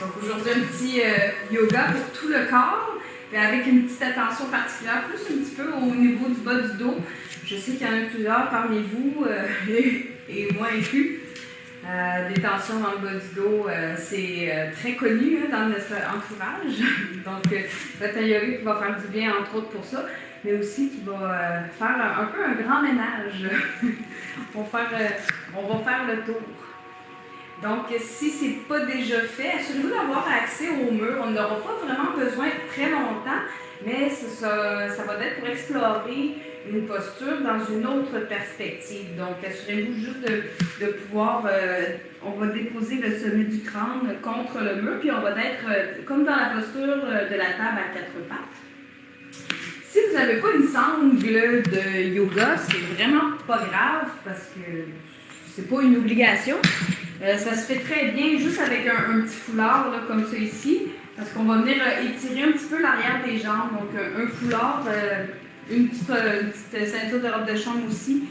Donc aujourd'hui, un petit yoga pour tout le corps, mais avec une petite attention particulière, plus un petit peu au niveau du bas du dos. Je sais qu'il y en a plusieurs parmi vous, et moi inclus. Des tensions dans le bas du dos, c'est très connu dans notre entourage. Donc, c'est un yoga qui va faire du bien, entre autres, pour ça, mais aussi qui va faire un peu un grand ménage. on va faire le tour. Donc, si ce n'est pas déjà fait, assurez-vous d'avoir accès au mur. On n'aura pas vraiment besoin très longtemps, mais ça va être pour explorer une posture dans une autre perspective. Donc, assurez-vous juste de pouvoir, on va déposer le sommet du crâne contre le mur, puis on va être comme dans la posture de la table à quatre pattes. Si vous n'avez pas une sangle de yoga, c'est vraiment pas grave parce que c'est pas une obligation. Ça se fait très bien juste avec un petit foulard là, comme ça ici, parce qu'on va venir étirer un petit peu l'arrière des jambes. Donc un foulard, une petite ceinture de robe de chambre aussi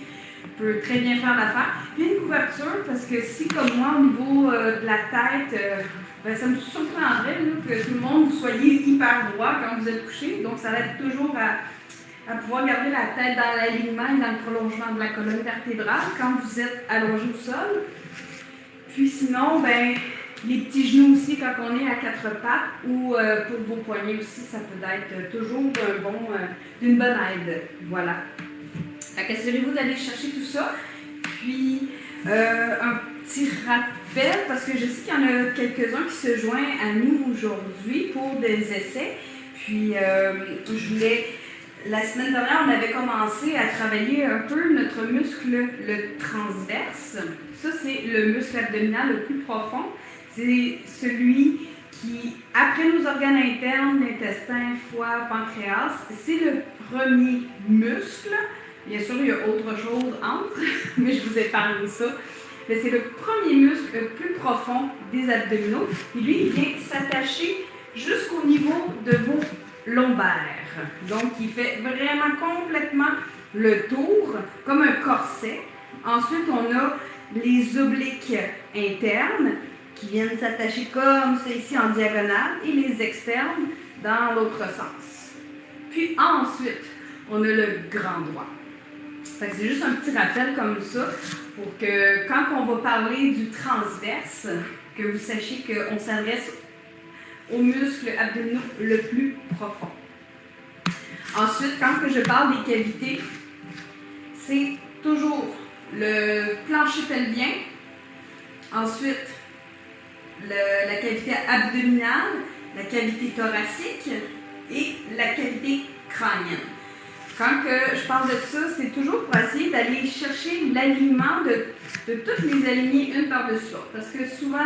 peut très bien faire l'affaire. Puis une couverture, parce que si comme moi au niveau de la tête, ça me surprendrait là, que tout le monde vous soyez hyper droit quand vous êtes couché. Donc ça va être toujours à pouvoir garder la tête dans l'alignement et dans le prolongement de la colonne vertébrale quand vous êtes allongé au sol. Puis sinon, les petits genoux aussi quand on est à quatre pattes ou pour vos poignets aussi, ça peut être toujours d'une bonne aide. Voilà. Fait qu'assurez-vous d'aller chercher tout ça. Puis, un petit rappel, parce que je sais qu'il y en a quelques-uns qui se joignent à nous aujourd'hui pour des essais. Puis, je voulais... La semaine dernière, on avait commencé à travailler un peu notre muscle, le transverse. Ça, c'est le muscle abdominal le plus profond. C'est celui qui, après nos organes internes, l'intestin, foie, pancréas, c'est le premier muscle. Bien sûr, il y a autre chose entre, mais je vous épargne ça. Mais c'est le premier muscle le plus profond des abdominaux. Et lui, il vient s'attacher jusqu'au niveau de vos lombaires. Donc, il fait vraiment complètement le tour, comme un corset. Ensuite, on a les obliques internes qui viennent s'attacher comme ça ici en diagonale et les externes dans l'autre sens. Puis ensuite, on a le grand droit. C'est juste un petit rappel comme ça pour que quand on va parler du transverse, que vous sachiez qu'on s'adresse au muscle abdominal le plus profond. Ensuite, quand je parle des cavités, c'est toujours le plancher pelvien, ensuite la cavité abdominale, la cavité thoracique et la cavité crânienne. Quand je parle de ça, c'est toujours pour essayer d'aller chercher l'alignement de toutes les alignées une par-dessus l'autre. Parce que souvent,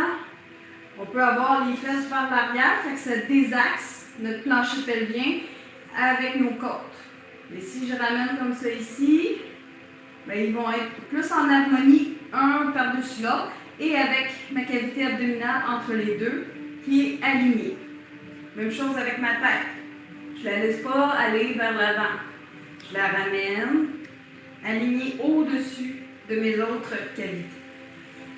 on peut avoir les fesses vers l'arrière, fait que ça désaxe notre plancher pelvien avec nos côtes. Et si je ramène comme ça ici, ils vont être plus en harmonie un par-dessus l'autre et avec ma cavité abdominale entre les deux qui est alignée. Même chose avec ma tête. Je ne la laisse pas aller vers l'avant. Je la ramène alignée au-dessus de mes autres cavités.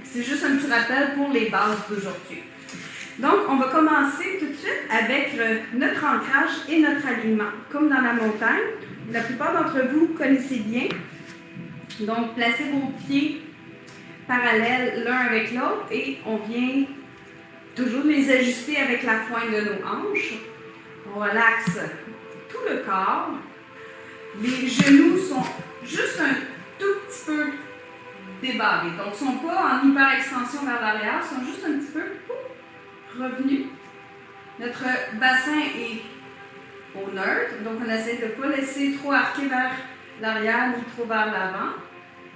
C'est juste un petit rappel pour les bases d'aujourd'hui. Donc, on va commencer tout de suite avec notre ancrage et notre alignement. Comme dans la montagne, la plupart d'entre vous connaissez bien. Donc, placez vos pieds parallèles l'un avec l'autre et on vient toujours les ajuster avec la pointe de nos hanches. On relaxe tout le corps. Les genoux sont juste un tout petit peu débarrés. Donc, ils ne sont pas en hyper-extension vers l'arrière, ils sont juste un petit peu revenus. Notre bassin est au neutre, donc on essaie de ne pas laisser trop arquer vers l'arrière ni trop vers l'avant.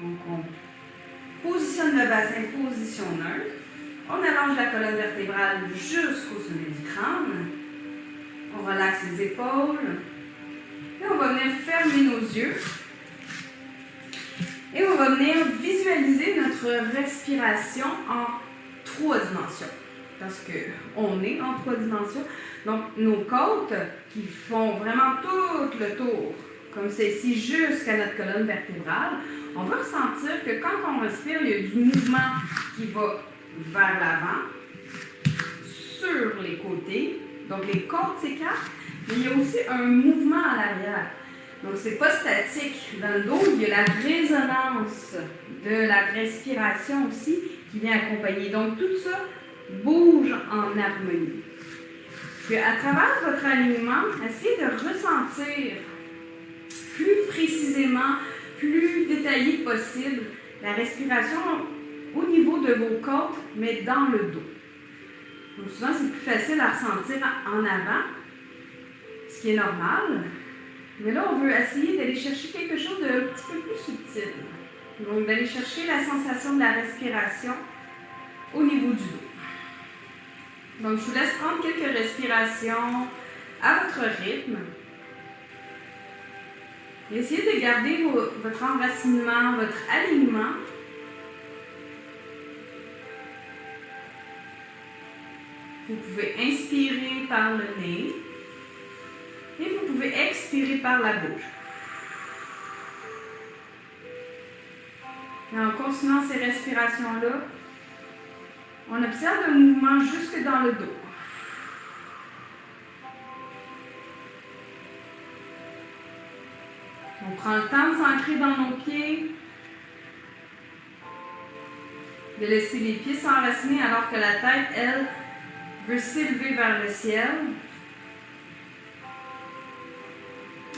Donc, on positionne le bassin, position neutre. On allonge la colonne vertébrale jusqu'au sommet du crâne. On relaxe les épaules. Et on va venir fermer nos yeux. Et on va venir visualiser notre respiration en 3 dimensions. Parce qu'on est en 3 dimensions. Donc, nos côtes qui font vraiment tout le tour, comme ceci, jusqu'à notre colonne vertébrale, on va ressentir que quand on respire, il y a du mouvement qui va vers l'avant, sur pieds. Donc, les côtes s'écartent, mais il y a aussi un mouvement à l'arrière. Donc, ce n'est pas statique. Dans le dos, il y a la résonance de la respiration aussi qui vient accompagner. Donc, tout ça bouge en harmonie. Puis, à travers votre alignement, essayez de ressentir plus précisément, plus détaillé que possible, la respiration au niveau de vos côtes, mais dans le dos. Donc souvent, c'est plus facile à ressentir en avant, ce qui est normal. Mais là, on veut essayer d'aller chercher quelque chose de un petit peu plus subtil. Donc, d'aller chercher la sensation de la respiration au niveau du dos. Donc, je vous laisse prendre quelques respirations à votre rythme. Et essayez de garder votre enracinement, votre alignement. Vous pouvez inspirer par le nez et vous pouvez expirer par la bouche. Et en continuant ces respirations-là, on observe le mouvement jusque dans le dos. On prend le temps de s'ancrer dans nos pieds, de laisser les pieds s'enraciner alors que la tête, elle, veut s'élever vers le ciel.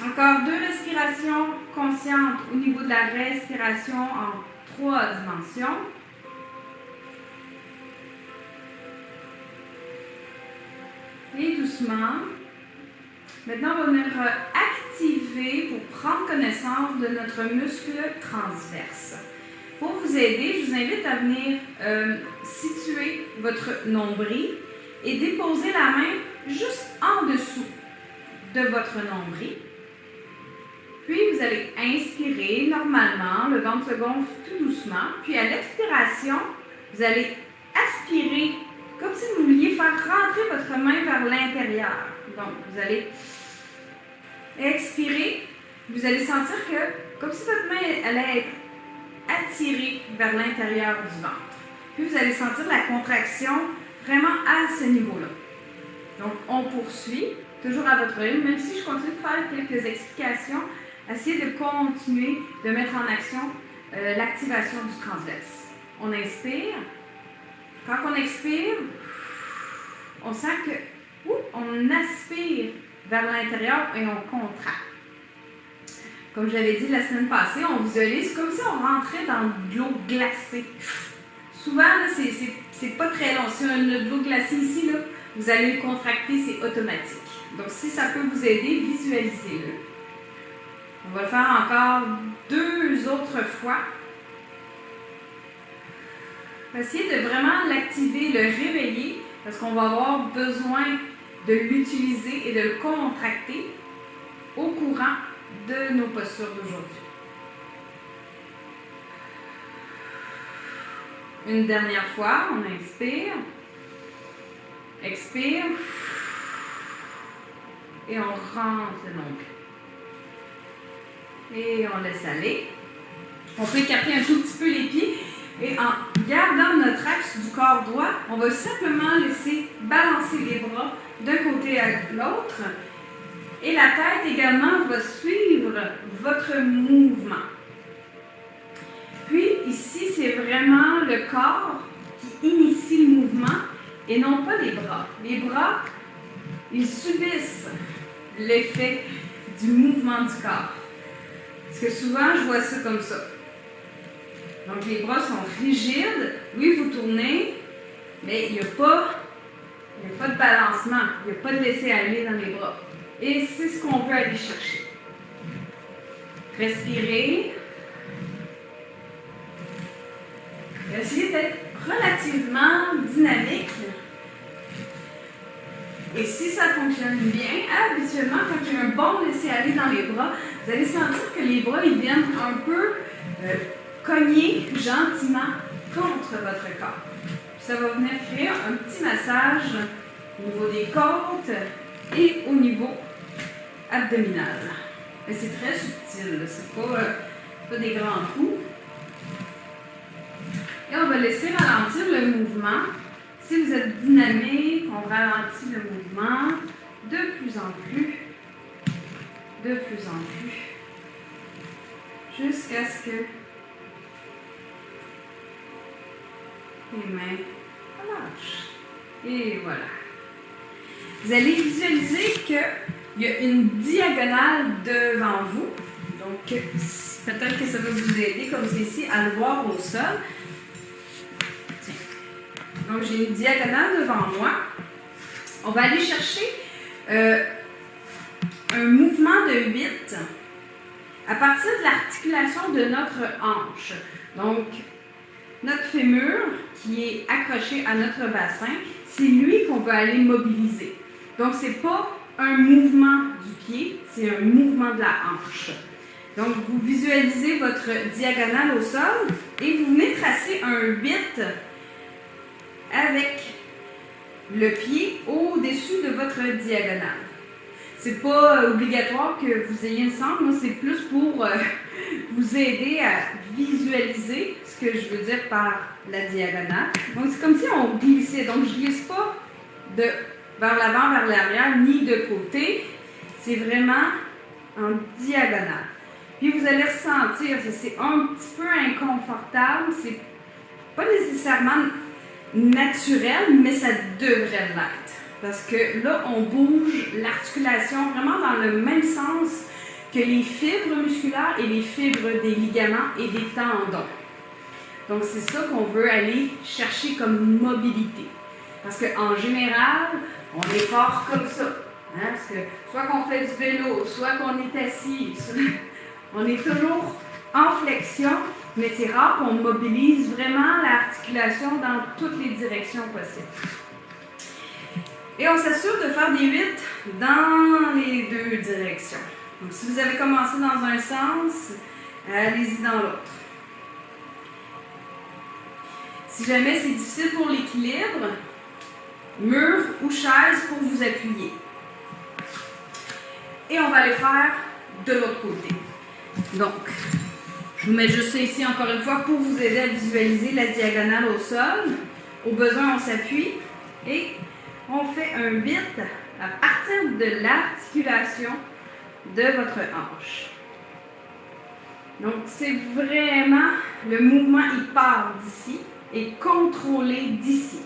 Encore 2 respirations conscientes au niveau de la respiration en 3 dimensions. Et doucement, maintenant on va venir activer pour prendre connaissance de notre muscle transverse. Pour vous aider, je vous invite à venir situer votre nombril et déposer la main juste en dessous de votre nombril. Puis vous allez inspirer normalement, le ventre se gonfle tout doucement. Puis à l'expiration, vous allez aspirer comme si vous vouliez faire rentrer votre main vers l'intérieur. Donc vous allez expirer, vous allez sentir que comme si votre main allait être attirée vers l'intérieur du ventre. Puis vous allez sentir la contraction vraiment à ce niveau-là. Donc, on poursuit, toujours à votre rythme, même si je continue de faire quelques explications, essayez de continuer de mettre en action l'activation du transverse. On inspire. Quand on expire, on sent que on aspire vers l'intérieur et on contracte. Comme je l'avais dit la semaine passée, on visualise comme si on rentrait dans de l'eau glacée. Souvent, c'est pas très long. Si on a de l'eau glacée ici, là, vous allez le contracter, c'est automatique. Donc, si ça peut vous aider, visualisez-le. On va le faire encore 2 autres fois. Essayez de vraiment l'activer, le réveiller, parce qu'on va avoir besoin de l'utiliser et de le contracter au courant de nos postures d'aujourd'hui. Une dernière fois, on inspire, expire, et on rentre le nombril. Et on laisse aller. On peut écarter un tout petit peu les pieds, et en gardant notre axe du corps droit, on va simplement laisser balancer les bras d'un côté à l'autre, et la tête également va suivre votre mouvement. Puis ici, c'est vraiment le corps qui initie le mouvement et non pas les bras. Les bras, ils subissent l'effet du mouvement du corps. Parce que souvent, je vois ça comme ça. Donc les bras sont rigides. Oui, vous tournez, mais il n'y a pas de balancement. Il n'y a pas de laisser-aller dans les bras. Et c'est ce qu'on veut aller chercher. Respirez. Essayez d'être relativement dynamique. Et si ça fonctionne bien, habituellement, quand il y a un bon laisser-aller dans les bras, vous allez sentir que les bras ils viennent un peu cogner gentiment contre votre corps. Puis ça va venir créer un petit massage au niveau des côtes et au niveau abdominal. Mais c'est très subtil, c'est pas des grands coups. Et on va laisser ralentir le mouvement Si vous êtes dynamique, on ralentit le mouvement de plus en plus, jusqu'à ce que les mains relâchent. Et voilà. Vous allez visualiser qu'il y a une diagonale devant vous. Donc, peut-être que ça va vous aider, comme c'est ici, à le voir au sol. Tiens. Donc, j'ai une diagonale devant moi. On va aller chercher un mouvement de 8 à partir de l'articulation de notre hanche. Donc, notre fémur qui est accroché à notre bassin, c'est lui qu'on va aller mobiliser. Donc, ce n'est pas un mouvement du pied, c'est un mouvement de la hanche. Donc, vous visualisez votre diagonale au sol et vous venez tracer un 8 avec le pied au-dessus de votre diagonale. C'est pas obligatoire que vous ayez le centre, moi c'est plus pour vous aider à visualiser ce que je veux dire par la diagonale. Donc c'est comme si on glissait, donc je glisse pas vers l'avant, vers l'arrière, ni de côté, c'est vraiment en diagonale. Puis vous allez ressentir que c'est un petit peu inconfortable, c'est pas nécessairement naturel, mais ça devrait l'être. Parce que là, on bouge l'articulation vraiment dans le même sens que les fibres musculaires et les fibres des ligaments et des tendons. Donc, c'est ça qu'on veut aller chercher comme mobilité. Parce qu'en général, on est fort comme ça. Hein? Parce que soit qu'on fait du vélo, soit qu'on est assis, on est toujours en flexion, mais c'est rare qu'on mobilise vraiment l'articulation dans toutes les directions possibles. Et on s'assure de faire des 8 dans les deux directions. Donc, si vous avez commencé dans un sens, allez-y dans l'autre. Si jamais c'est difficile pour l'équilibre, mur ou chaise pour vous appuyer. Et on va les faire de l'autre côté. Donc, je vous mets juste ça ici encore une fois pour vous aider à visualiser la diagonale au sol. Au besoin, on s'appuie et on fait un 8 à partir de l'articulation de votre hanche. Donc, c'est vraiment, le mouvement, il part d'ici et contrôlé d'ici.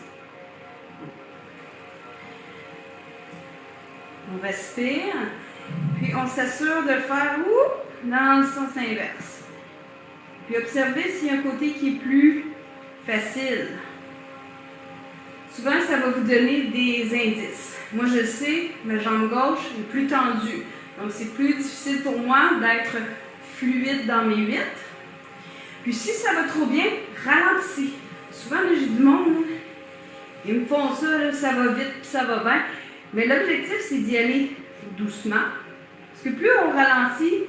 On respire, puis on s'assure de le faire dans le sens inverse. Puis observez s'il y a un côté qui est plus facile. Souvent, ça va vous donner des indices. Moi, je le sais, ma jambe gauche est plus tendue. Donc, c'est plus difficile pour moi d'être fluide dans mes 8. Puis, si ça va trop bien, ralentissez. Souvent, j'ai du monde, ils me font ça, là, ça va vite, puis ça va bien. Mais l'objectif, c'est d'y aller doucement. Parce que plus on ralentit,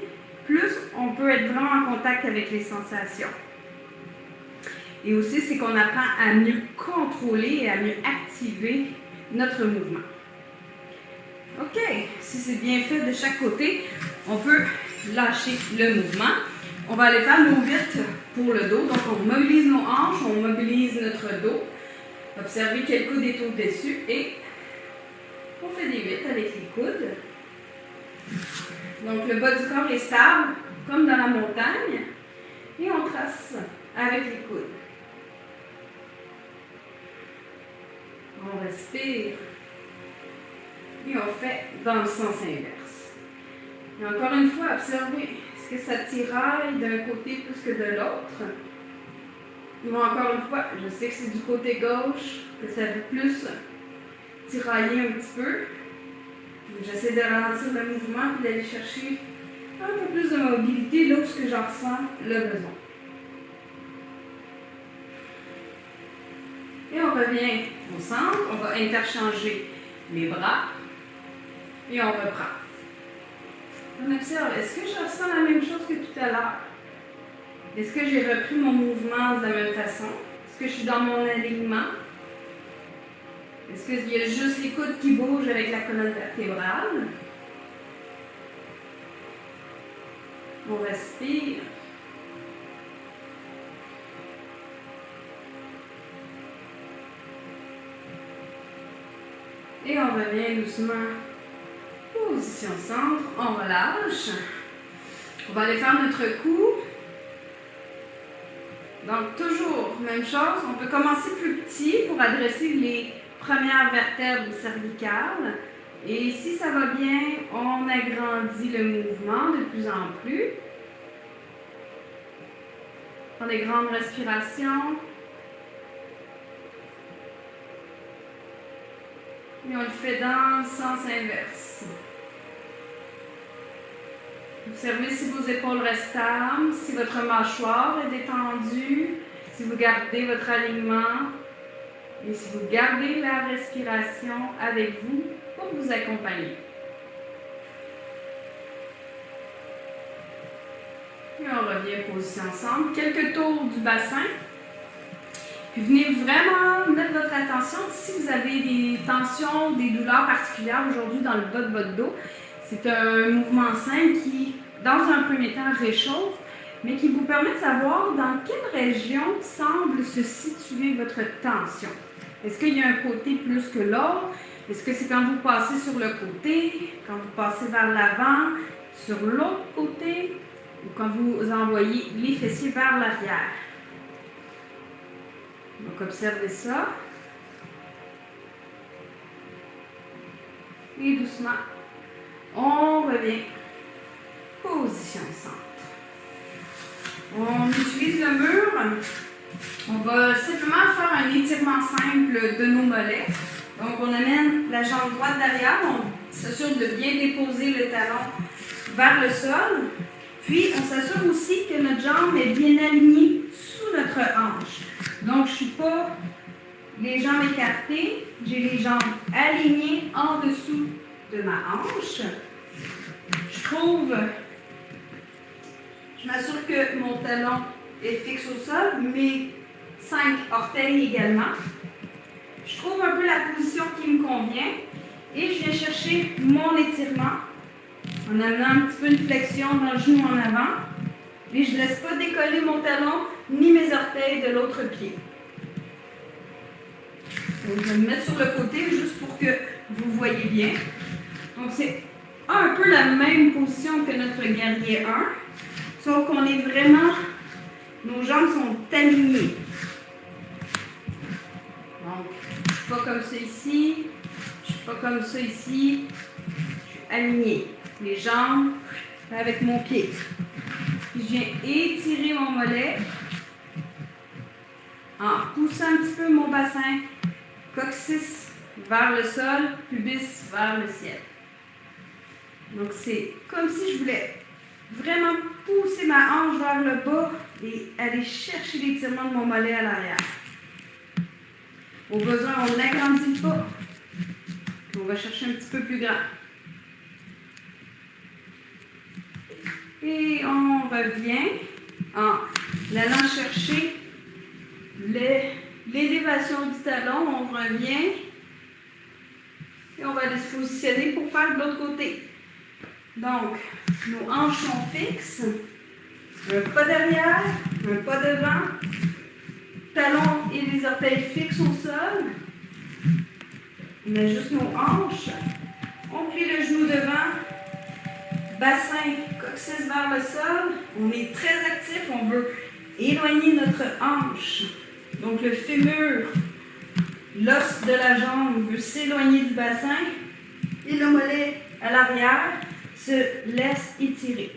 plus on peut être vraiment en contact avec les sensations. Et aussi, c'est qu'on apprend à mieux contrôler et à mieux activer notre mouvement. OK, si c'est bien fait de chaque côté, on peut lâcher le mouvement. On va aller faire nos 8 pour le dos. Donc, on mobilise nos hanches, on mobilise notre dos. Observez quel coude est au-dessus et on fait des 8 avec les coudes. Donc, le bas du corps est stable, comme dans la montagne. Et on trace avec les coudes. On respire. Et on fait dans le sens inverse. Et encore une fois, observez, est-ce que ça tiraille d'un côté plus que de l'autre? Moi, encore une fois, je sais que c'est du côté gauche, que ça veut plus tirailler un petit peu. J'essaie de ralentir le mouvement et d'aller chercher un peu plus de mobilité lorsque j'en ressens le besoin. Et on revient au centre, on va interchanger les bras et on reprend. On observe, est-ce que je ressens la même chose que tout à l'heure? Est-ce que j'ai repris mon mouvement de la même façon? Est-ce que je suis dans mon alignement? Est-ce qu'il y a juste les coudes qui bougent avec la colonne vertébrale? On respire. Et on revient doucement. Position centre. On relâche. On va aller faire notre cou. Donc, toujours, même chose. On peut commencer plus petit pour adresser les premières vertèbres cervicales. Et si ça va bien, on agrandit le mouvement de plus en plus. Prends des grandes respirations. Et on le fait dans le sens inverse. Observez si vos épaules restent stables, si votre mâchoire est détendue, si vous gardez votre alignement et si vous gardez la respiration avec vous pour vous accompagner. Et on revient position ensemble. Quelques tours du bassin. Puis venez vraiment mettre votre attention si vous avez des tensions, des douleurs particulières aujourd'hui dans le bas de votre dos. C'est un mouvement simple qui, dans un premier temps, réchauffe, mais qui vous permet de savoir dans quelle région semble se situer votre tension. Est-ce qu'il y a un côté plus que l'autre? Est-ce que c'est quand vous passez sur le côté, quand vous passez vers l'avant, sur l'autre côté, ou quand vous envoyez les fessiers vers l'arrière? Donc, observez ça. Et doucement, on revient. Position centre. On utilise le mur. On va simplement faire un étirement simple de nos mollets. Donc, on amène la jambe droite derrière. On s'assure de bien déposer le talon vers le sol. Puis, on s'assure aussi que notre jambe est bien alignée sous notre hanche. Donc, je ne suis pas les jambes écartées. J'ai les jambes alignées en dessous de ma hanche. Je m'assure que mon talon est fixe au sol, mes 5 orteils également. Je trouve un peu la position qui me convient et je viens chercher mon étirement en amenant un petit peu une flexion dans le genou en avant. Et je ne laisse pas décoller mon talon ni mes orteils de l'autre pied. Donc, je vais me mettre sur le côté juste pour que vous voyez bien. Donc, c'est un peu la même position que notre guerrier 1, sauf qu'on est vraiment, nos jambes sont alignées. Donc, je ne suis pas comme ça ici, je ne suis pas comme ça ici, je suis alignée. Les jambes avec mon pied. Puis je viens étirer mon mollet en poussant un petit peu mon bassin, coccyx vers le sol, pubis vers le ciel. Donc, c'est comme si je voulais vraiment pousser ma hanche vers le bas et aller chercher l'étirement de mon mollet à l'arrière. Au besoin, on n'agrandit pas. On va chercher un petit peu plus grand. Et on revient en allant chercher l'élévation du talon. On revient et on va aller se positionner pour faire de l'autre côté. Donc, nos hanches sont fixes. Un pas derrière, un pas devant. Talons et les orteils fixes au sol. On ajuste nos hanches. On plie le genou devant. Bassin, coccyx vers le sol. On est très actif. On veut éloigner notre hanche. Donc, le fémur, l'os de la jambe veut s'éloigner du bassin. Et le mollet à l'arrière se laisse étirer.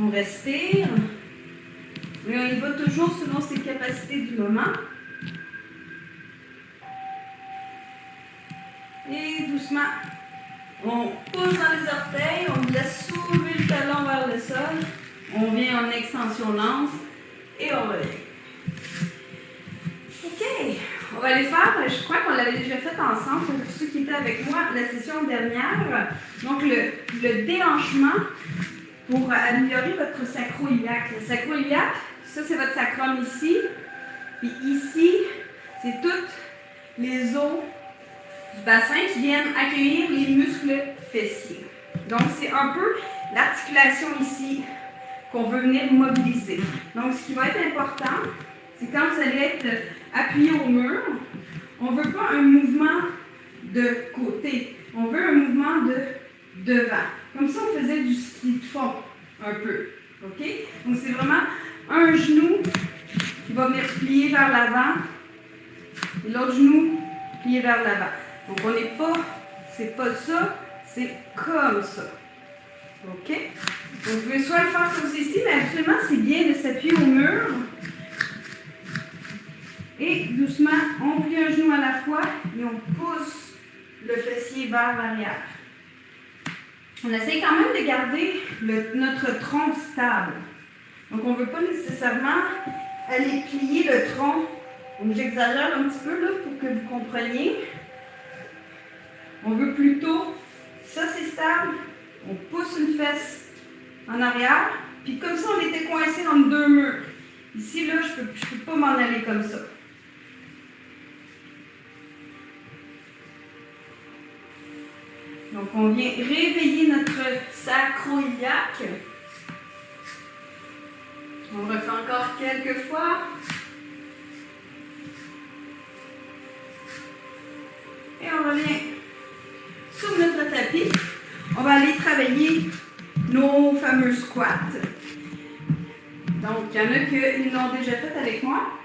On respire. Et on y va toujours selon ses capacités du moment. Et doucement, on pousse dans les orteils, on laisse soulever le talon vers le sol. On vient en extension lente et on revient. OK, on va aller faire, je crois qu'on l'avait déjà fait ensemble pour ceux qui étaient avec moi la session dernière. Donc, le déhanchement pour améliorer votre sacro-iliaque. Le sacro-iliaque, ça c'est votre sacrum ici. Puis ici, c'est toutes les os du bassin qui viennent accueillir les muscles fessiers. Donc, c'est un peu l'articulation ici qu'on veut venir mobiliser. Donc, ce qui va être important, c'est quand vous allez être appuyé au mur. On ne veut pas un mouvement de côté. On veut un mouvement de devant. Comme ça, on faisait du ski de fond, un peu. OK? Donc, c'est vraiment un genou qui va venir plier vers l'avant et l'autre genou plier vers l'avant. Donc, on n'est pas, c'est pas ça, c'est comme ça. OK? Donc, vous pouvez soit le faire comme ceci, mais absolument, c'est bien de s'appuyer au mur. Et doucement, on plie un genou à la fois et on pousse le fessier vers l'arrière. On essaie quand même de garder notre tronc stable. Donc, on ne veut pas nécessairement aller plier le tronc. Donc, j'exagère un petit peu là pour que vous compreniez. On veut plutôt, ça c'est stable, on pousse une fesse en arrière, puis comme ça, on était coincé entre deux murs. Ici, là, je peux pas m'en aller comme ça. Donc, on vient réveiller notre sacro-iliaque. On refait encore quelques fois. Et on revient sur notre tapis. On va aller travailler nos fameux squats. Donc, il y en a qui l'ont déjà fait avec moi.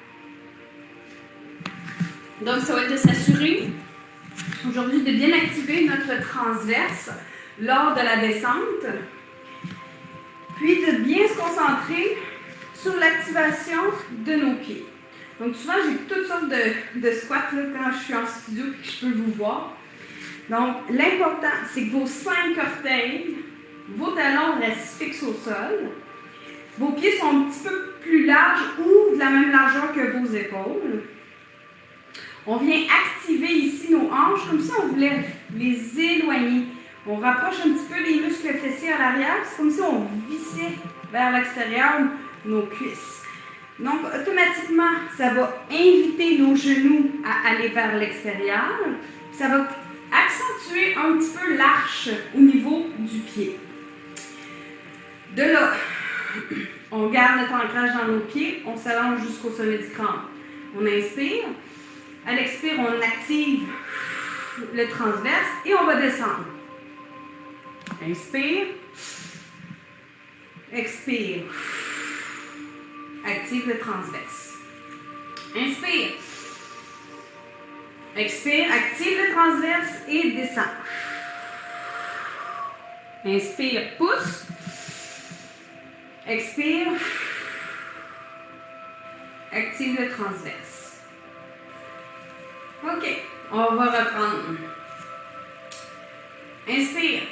Donc, ça va être de s'assurer aujourd'hui de bien activer notre transverse lors de la descente, puis de bien se concentrer sur l'activation de nos pieds. Donc souvent, j'ai toutes sortes de squats là, quand je suis en studio et que je peux vous voir. Donc, l'important, c'est que vos 5 orteils, vos talons restent fixes au sol. Vos pieds sont un petit peu plus larges ou de la même largeur que vos épaules. On vient activer ici nos hanches, comme si on voulait les éloigner. On rapproche un petit peu les muscles fessiers à l'arrière, c'est comme si on vissait vers l'extérieur nos cuisses. Donc, automatiquement, ça va inviter nos genoux à aller vers l'extérieur. Ça va accentuer un petit peu l'arche au niveau du pied. De là, on garde notre ancrage dans nos pieds, on s'allonge jusqu'au sommet du crâne. On inspire. À l'expire, on active le transverse et on va descendre. Inspire. Expire. Active le transverse. Inspire. Expire. Active le transverse et descend. Inspire. Pousse. Expire. Active le transverse. OK, on va reprendre. Inspire.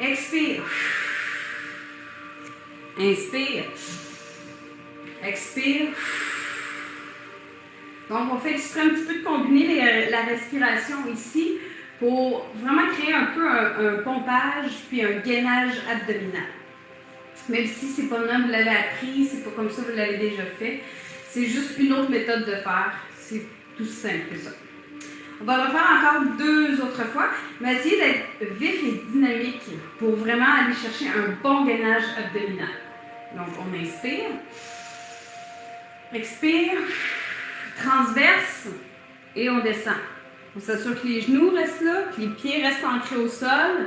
Expire. Inspire. Expire. Donc, on fait exprès un petit peu de combiner la respiration ici pour vraiment créer un peu un pompage puis un gainage abdominal. Même si c'est pas le même, vous l'avez appris, c'est pas comme ça que vous l'avez déjà fait. C'est juste une autre méthode de faire. C'est tout simple que ça. On va le refaire encore 2 autres fois, mais essayer d'être vif et dynamique pour vraiment aller chercher un bon gainage abdominal. Donc, on inspire, expire, transverse et on descend. On s'assure que les genoux restent là, que les pieds restent ancrés au sol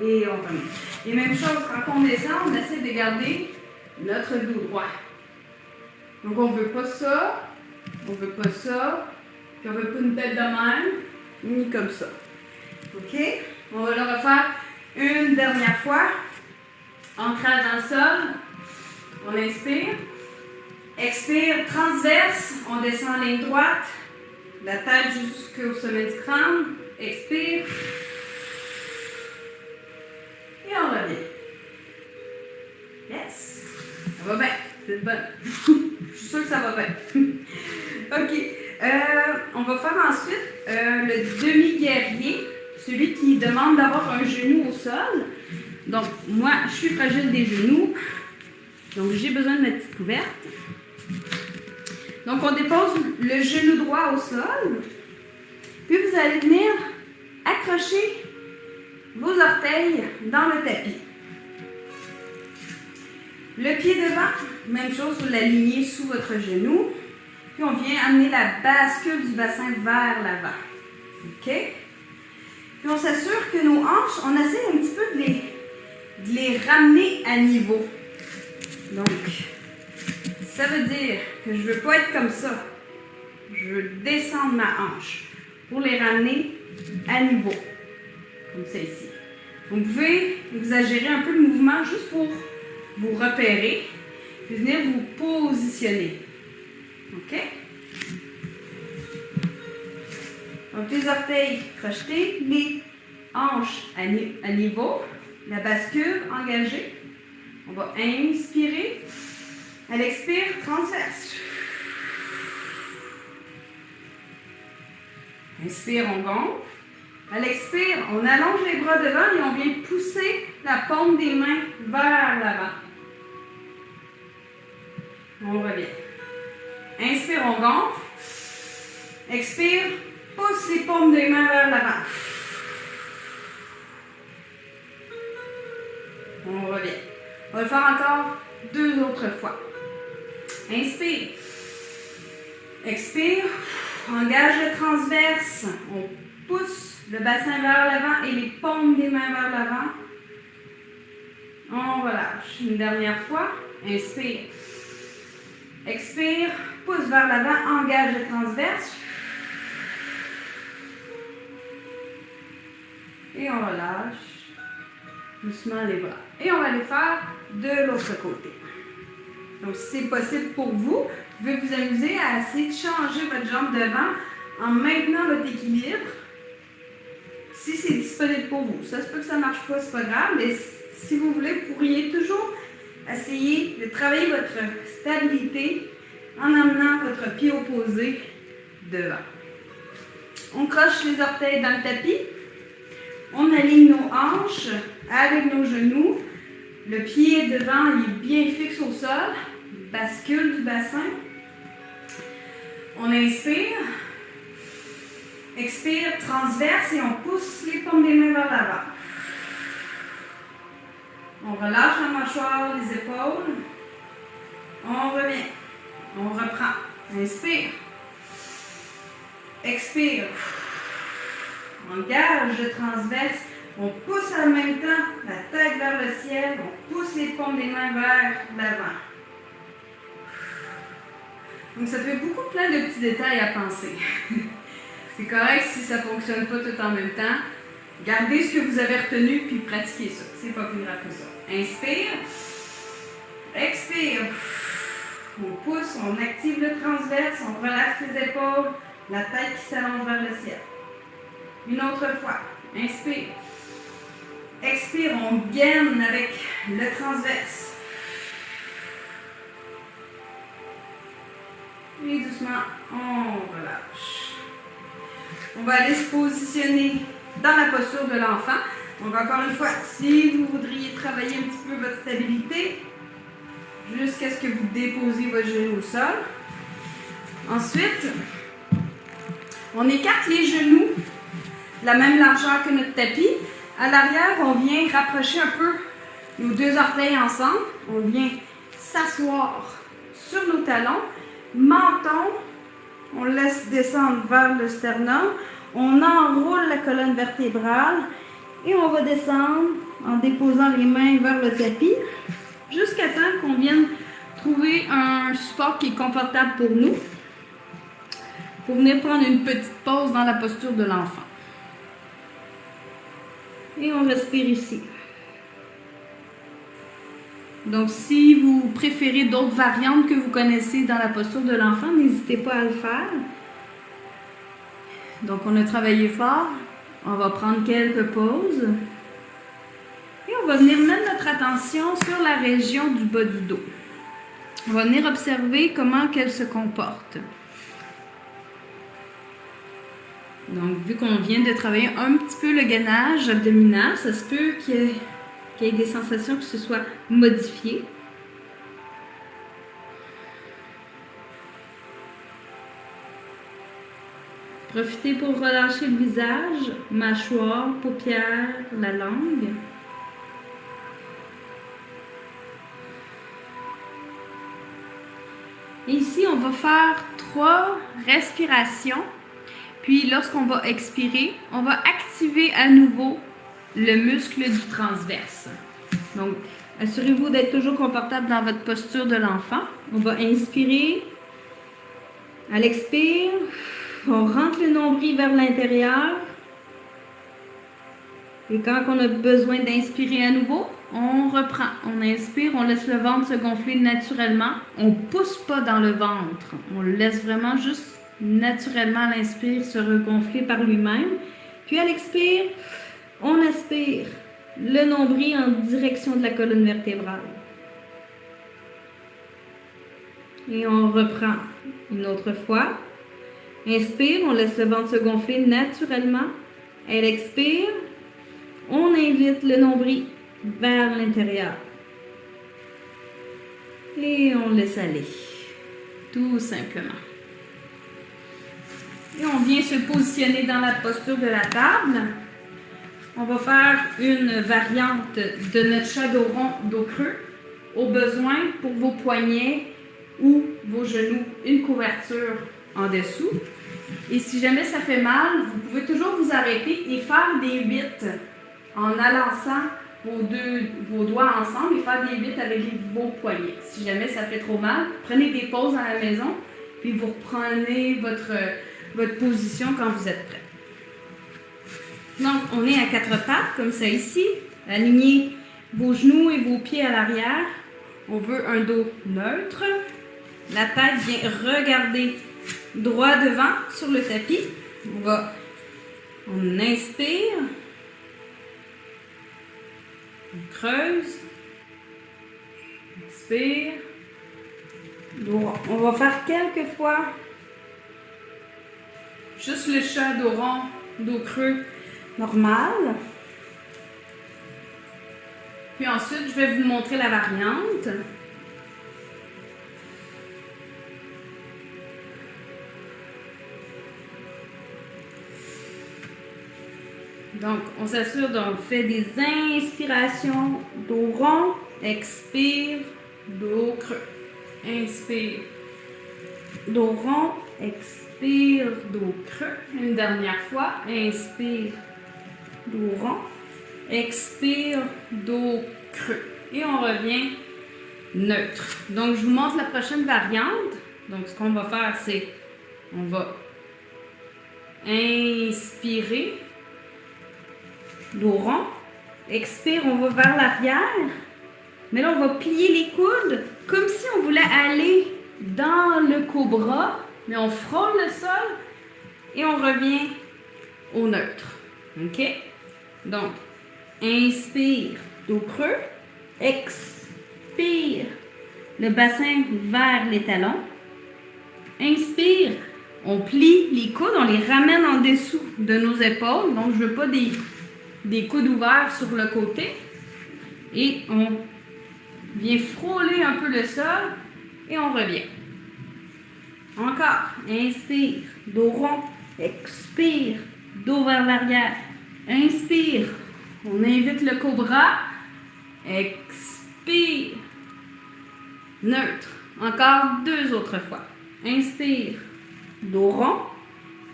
et on remet. Et même chose, quand on descend, on essaie de garder notre dos droit. Donc, on ne veut pas ça. On ne veut pas ça, puis on ne veut pas une tête de même, ni comme ça. OK? On va le refaire une dernière fois. Ancrage dans le sol. On inspire. Expire, transverse. On descend en ligne droite. La tête jusqu'au sommet du crâne. Expire. Et on revient. Yes! Ça va bien. C'est bonne. Je suis sûre que ça va bien. OK. On va faire ensuite le demi-guerrier, celui qui demande d'avoir un genou au sol. Donc, moi, je suis fragile des genoux. Donc, j'ai besoin de ma petite couverte. Donc, on dépose le genou droit au sol. Puis, vous allez venir accrocher vos orteils dans le tapis. Le pied devant, même chose, vous l'alignez sous votre genou. Puis on vient amener la bascule du bassin vers l'avant. OK? Puis on s'assure que nos hanches, on essaie un petit peu de les ramener à niveau. Donc, ça veut dire que je ne veux pas être comme ça. Je veux descendre ma hanche pour les ramener à niveau. Comme ça ici. Vous pouvez exagérer un peu le mouvement juste pour vous repérer, puis venir vous positionner. OK? Donc, les orteils crochetés, les hanches à niveau, la bascule engagée. On va inspirer. À l'expire, transverse. Inspire, on gonfle. À l'expire, on allonge les bras devant et on vient pousser la paume des mains vers l'avant. On revient. Inspire, on gonfle. Expire, pousse les paumes des mains vers l'avant. On revient. On va le faire encore 2 autres fois. Inspire. Expire. Engage le transverse. On pousse le bassin vers l'avant et les paumes des mains vers l'avant. On relâche. Une dernière fois. Inspire. Expire. Pousse vers l'avant. Engage le transverse. Et on relâche doucement les bras. Et on va les faire de l'autre côté. Donc, si c'est possible pour vous, vous pouvez vous amuser à essayer de changer votre jambe devant en maintenant votre équilibre. Si c'est disponible pour vous. Ça se peut que ça ne marche pas, c'est pas grave, mais si vous voulez, vous pourriez toujours essayer de travailler votre stabilité en amenant votre pied opposé devant. On croche les orteils dans le tapis. On aligne nos hanches avec nos genoux. Le pied devant il est bien fixe au sol. Bascule du bassin. On inspire. Expire, transverse et on pousse les paumes des mains vers l'avant. On relâche la mâchoire, les épaules. On revient. On reprend. Inspire. Expire. On engage le transverse. On pousse en même temps la tête vers le ciel. On pousse les paumes des mains vers l'avant. Donc, ça fait beaucoup plein de petits détails à penser. C'est correct si ça ne fonctionne pas tout en même temps. Gardez ce que vous avez retenu puis pratiquez ça. C'est pas plus grave que ça. Inspire. Expire. On pousse, on active le transverse, on relaxe les épaules, la tête qui s'allonge vers le ciel. Une autre fois. Inspire. Expire, on gaine avec le transverse. Et doucement, on relâche. On va aller se positionner dans la posture de l'enfant. Donc encore une fois, si vous voudriez travailler un petit peu votre stabilité, jusqu'à ce que vous déposez votre genou au sol. Ensuite, on écarte les genoux de la même largeur que notre tapis. À l'arrière, on vient rapprocher un peu nos 2 orteils ensemble. On vient s'asseoir sur nos talons. Menton, on laisse descendre vers le sternum. On enroule la colonne vertébrale et on va descendre en déposant les mains vers le tapis jusqu'à temps qu'on vienne trouver un support qui est confortable pour nous pour venir prendre une petite pause dans la posture de l'enfant. Et on respire ici. Donc, si vous préférez d'autres variantes que vous connaissez dans la posture de l'enfant, n'hésitez pas à le faire. Donc, on a travaillé fort. On va prendre quelques pauses. Et on va venir mettre notre attention sur la région du bas du dos. On va venir observer comment elle se comporte. Donc, vu qu'on vient de travailler un petit peu le gainage abdominal, ça se peut qu'il y ait des sensations qui se soient modifiées. Profitez pour relâcher le visage, mâchoire, paupières, la langue. Et ici, on va faire 3 respirations. Puis, lorsqu'on va expirer, on va activer à nouveau le muscle du transverse. Donc, assurez-vous d'être toujours confortable dans votre posture de l'enfant. On va inspirer. À l'expire, on rentre le nombril vers l'intérieur. Et quand on a besoin d'inspirer à nouveau, on reprend. On inspire, on laisse le ventre se gonfler naturellement. On ne pousse pas dans le ventre. On le laisse vraiment juste naturellement à l'inspire se regonfler par lui-même. Puis à l'expire, on aspire le nombril en direction de la colonne vertébrale. Et on reprend une autre fois. Inspire, on laisse le ventre se gonfler naturellement. À l'expire, on invite le nombril vers l'intérieur. Et on laisse aller. Tout simplement. Et on vient se positionner dans la posture de la table. On va faire une variante de notre chat dos rond, dos creux. Au besoin, pour vos poignets ou vos genoux, une couverture en dessous. Et si jamais ça fait mal, vous pouvez toujours vous arrêter et faire des 8 en alançant vos doigts ensemble et faire des 8 avec vos poignets. Si jamais ça fait trop mal, prenez des pauses à la maison, puis vous reprenez votre position quand vous êtes prêt. Donc, on est à 4 pattes, comme ça ici. Alignez vos genoux et vos pieds à l'arrière. On veut un dos neutre. La tête vient regarder droit devant sur le tapis. On inspire. On creuse. Expire. On va faire quelques fois juste le chat dos rond, dos creux normal. Puis ensuite, je vais vous montrer la variante. Donc, on s'assure qu'on fait des inspirations, dos rond, expire, dos creux. Inspire, dos rond, expire, dos creux. Une dernière fois, inspire, dos rond, expire, dos creux. Et on revient neutre. Donc, je vous montre la prochaine variante. Donc, ce qu'on va faire, c'est, on va inspirer, dos rond, expire, on va vers l'arrière. Mais là, on va plier les coudes comme si on voulait aller dans le cobra, mais on frôle le sol et on revient au neutre. OK? Donc, inspire, dos creux, expire, le bassin vers les talons. Inspire, on plie les coudes, on les ramène en dessous de nos épaules. Donc, je ne veux pas des coudes ouverts sur le côté. Et on vient frôler un peu le sol et on revient. Encore. Inspire, dos rond, expire, dos vers l'arrière. Inspire, on invite le cobra. Expire, neutre. Encore 2 autres fois. Inspire, dos rond,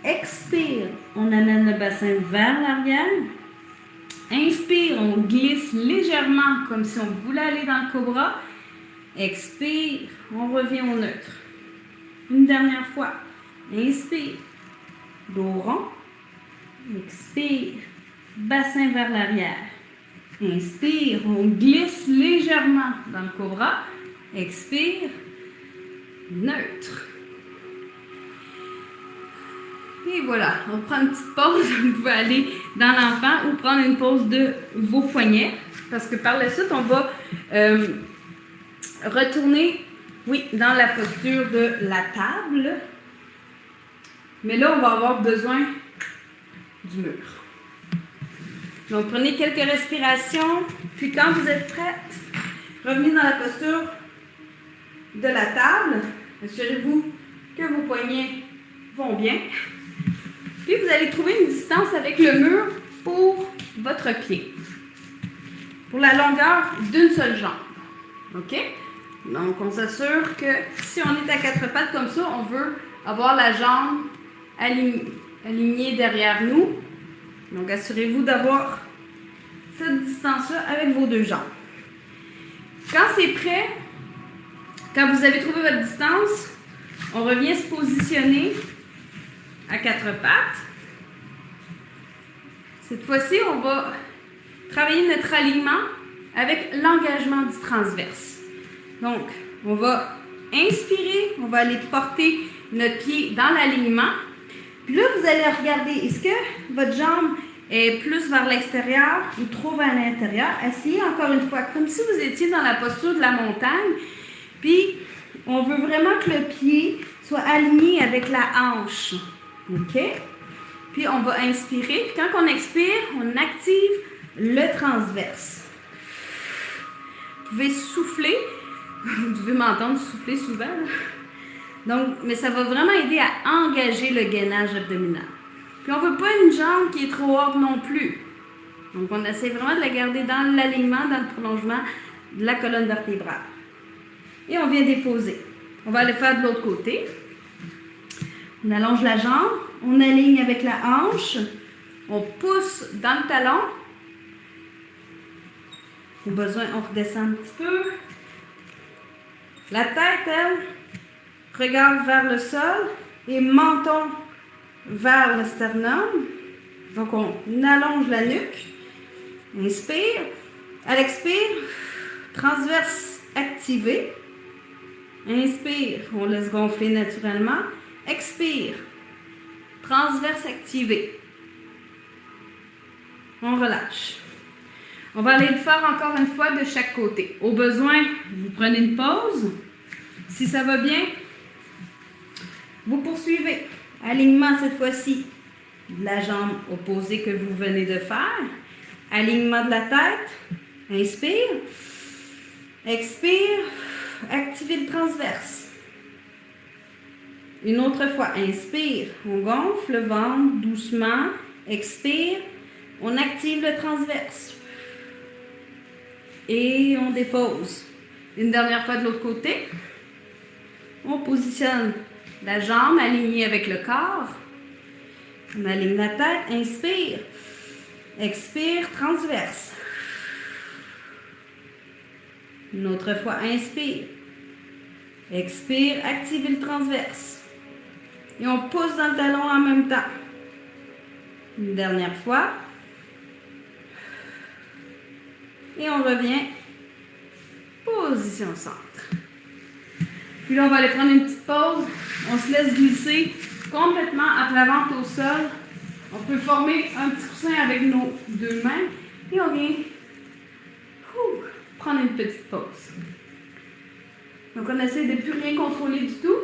expire, on amène le bassin vers l'arrière. Inspire, on glisse légèrement comme si on voulait aller dans le cobra. Expire, on revient au neutre. Une dernière fois. Inspire, dos rond. Expire, bassin vers l'arrière. Inspire, on glisse légèrement dans le cobra. Expire, neutre. Et voilà, on prend une petite pause. Vous pouvez aller dans l'enfant ou prendre une pause de vos poignets. Parce que par la suite, on va retourner, dans la posture de la table. Mais là, on va avoir besoin du mur. Donc, prenez quelques respirations. Puis quand vous êtes prête, revenez dans la posture de la table. Assurez-vous que vos poignets vont bien. Puis vous allez trouver une distance avec le mur pour votre pied. Pour la longueur d'une seule jambe. OK? Donc, on s'assure que si on est à quatre pattes comme ça, on veut avoir la jambe alignée derrière nous. Donc, assurez-vous d'avoir cette distance-là avec vos deux jambes. Quand c'est prêt, quand vous avez trouvé votre distance, on revient se positionner à quatre pattes. Cette fois-ci, on va travailler notre alignement avec l'engagement du transverse. Donc, on va inspirer, on va aller porter notre pied dans l'alignement. Puis là, vous allez regarder, est-ce que votre jambe est plus vers l'extérieur ou trop vers l'intérieur? Essayez encore une fois, comme si vous étiez dans la posture de la montagne. Puis, on veut vraiment que le pied soit aligné avec la hanche. OK? Puis, on va inspirer. Puis, quand on expire, on active le transverse. Vous pouvez souffler. Vous devez m'entendre souffler souvent. Donc, mais ça va vraiment aider à engager le gainage abdominal. Puis, on ne veut pas une jambe qui est trop haute non plus. Donc, on essaie vraiment de la garder dans l'alignement, dans le prolongement de la colonne vertébrale. Et on vient déposer. On va aller faire de l'autre côté. On allonge la jambe, on aligne avec la hanche, on pousse dans le talon. Au besoin, on redescend un petit peu. La tête, elle, regarde vers le sol et menton vers le sternum. Donc, on allonge la nuque. Inspire. À l'expire, transverse activé. Inspire, on laisse gonfler naturellement. Expire, transverse activé. On relâche. On va aller le faire encore une fois de chaque côté. Au besoin, vous prenez une pause. Si ça va bien, vous poursuivez. Alignement cette fois-ci de la jambe opposée que vous venez de faire. Alignement de la tête. Inspire. Expire. Activez le transverse. Une autre fois. Inspire. On gonfle le ventre doucement. Expire. On active le transverse. Et on dépose. Une dernière fois de l'autre côté. On positionne la jambe alignée avec le corps. On aligne la tête. Inspire. Expire. Transverse. Une autre fois. Inspire. Expire. Activez le transverse. Et on pousse dans le talon en même temps. Une dernière fois. Et on revient. Position centre. Puis là, on va aller prendre une petite pause. On se laisse glisser complètement à plat ventre au sol. On peut former un petit coussin avec nos deux mains. Et on vient prendre une petite pause. Donc, on essaie de ne plus rien contrôler du tout.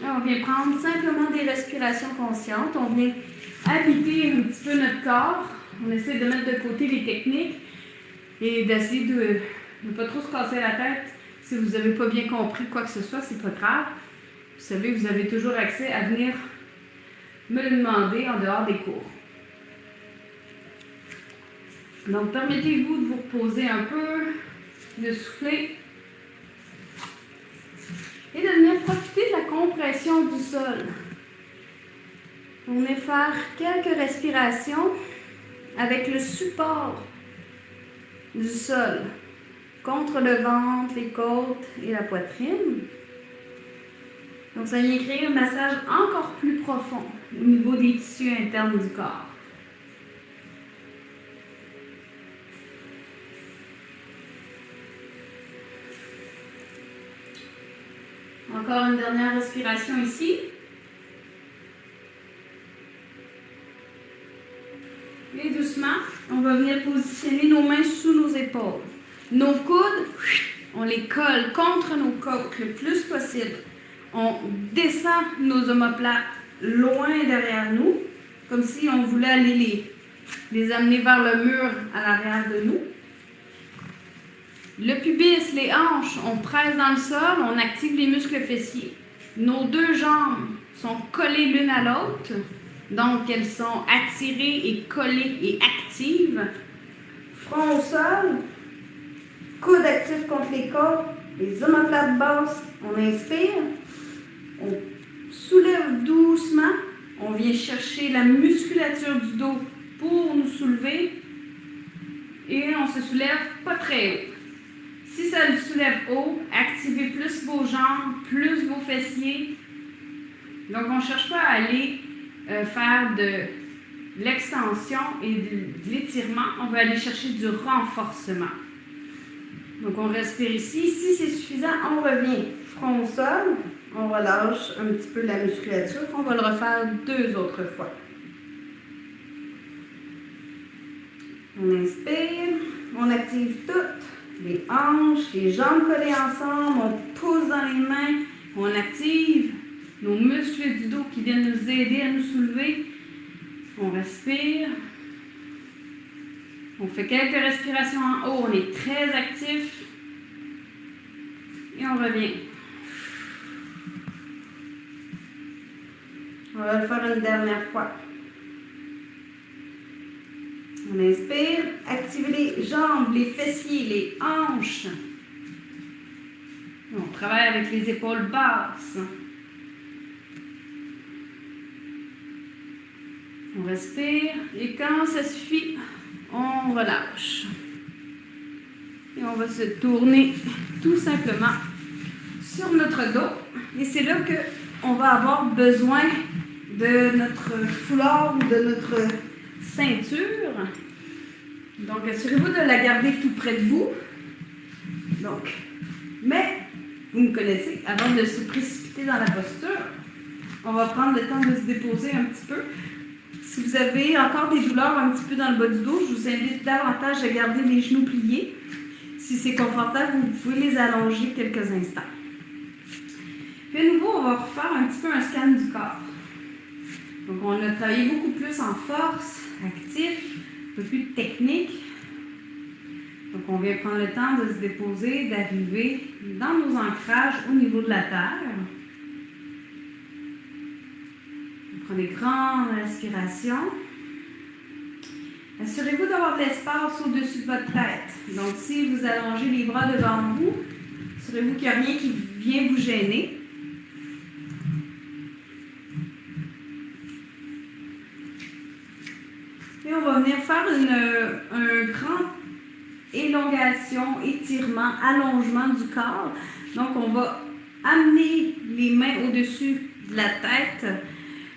Là, on vient prendre simplement des respirations conscientes. On vient habiter un petit peu notre corps. On essaie de mettre de côté les techniques et d'essayer de ne pas trop se casser la tête. Si vous n'avez pas bien compris quoi que ce soit, c'est pas grave. Vous savez, vous avez toujours accès à venir me le demander en dehors des cours. Donc, permettez-vous de vous reposer un peu, de souffler et de venir profiter de la compression du sol. On va faire quelques respirations avec le support du sol contre le ventre, les côtes et la poitrine. Donc, ça vient créer un massage encore plus profond au niveau des tissus internes du corps. Encore une dernière respiration ici. Et doucement, on va venir positionner nos mains sous nos épaules. Nos coudes, on les colle contre nos côtes le plus possible. On descend nos omoplates loin derrière nous, comme si on voulait aller les amener vers le mur à l'arrière de nous. Le pubis, les hanches, on presse dans le sol, on active les muscles fessiers. Nos deux jambes sont collées l'une à l'autre, donc elles sont attirées et collées et actives. Front au sol, coudes actifs contre les côtes, les omoplates basses. On inspire, on soulève doucement, on vient chercher la musculature du dos pour nous soulever et on se soulève pas très haut. Si ça le soulève haut, activez plus vos jambes, plus vos fessiers. Donc on ne cherche pas à aller faire de l'extension et de l'étirement, on va aller chercher du renforcement. Donc on respire ici. Si c'est suffisant, on revient front au sol, on relâche un petit peu la musculature, on va le refaire 2 autres fois. On inspire, on active toutes les hanches, les jambes collées ensemble, on pousse dans les mains, on active nos muscles du dos qui viennent nous aider à nous soulever. On respire. On fait quelques respirations en haut, on est très actif. Et on revient. On va le faire une dernière fois. On inspire, activez les jambes, les fessiers, les hanches. On travaille avec les épaules basses. On respire et quand ça suffit, on relâche. Et on va se tourner tout simplement sur notre dos. Et c'est là qu'on va avoir besoin de notre foulard ou de notre ceinture. Donc, assurez-vous de la garder tout près de vous. Donc, mais, vous me connaissez, avant de se précipiter dans la posture, on va prendre le temps de se déposer un petit peu. Si vous avez encore des douleurs un petit peu dans le bas du dos, je vous invite davantage à garder les genoux pliés. Si c'est confortable, vous pouvez les allonger quelques instants. Puis à nouveau, on va refaire un petit peu un scan du corps. Donc on a travaillé beaucoup plus en force, actif, un peu plus de technique. Donc on vient prendre le temps de se déposer, d'arriver dans nos ancrages au niveau de la terre. Prenez grandes respirations. Assurez-vous d'avoir de l'espace au-dessus de votre tête. Donc, si vous allongez les bras devant vous, assurez-vous qu'il n'y a rien qui vient vous gêner. Et on va venir faire un grand élongation, étirement, allongement du corps. Donc, on va amener les mains au-dessus de la tête.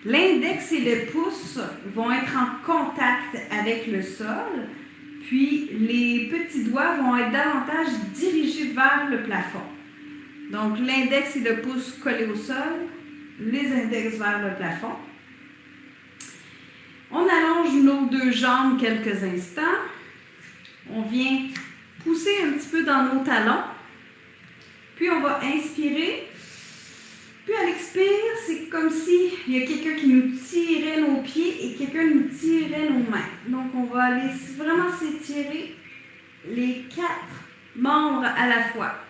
L'index et le pouce vont être en contact avec le sol, puis les petits doigts vont être davantage dirigés vers le plafond. Donc, l'index et le pouce collés au sol, les index vers le plafond. On allonge nos 2 jambes quelques instants. On vient pousser un petit peu dans nos talons. Puis, on va inspirer. Puis à l'expire, c'est comme s'il y a quelqu'un qui nous tirait nos pieds et quelqu'un nous tirait nos mains. Donc, on va aller vraiment s'étirer les 4 membres à la fois.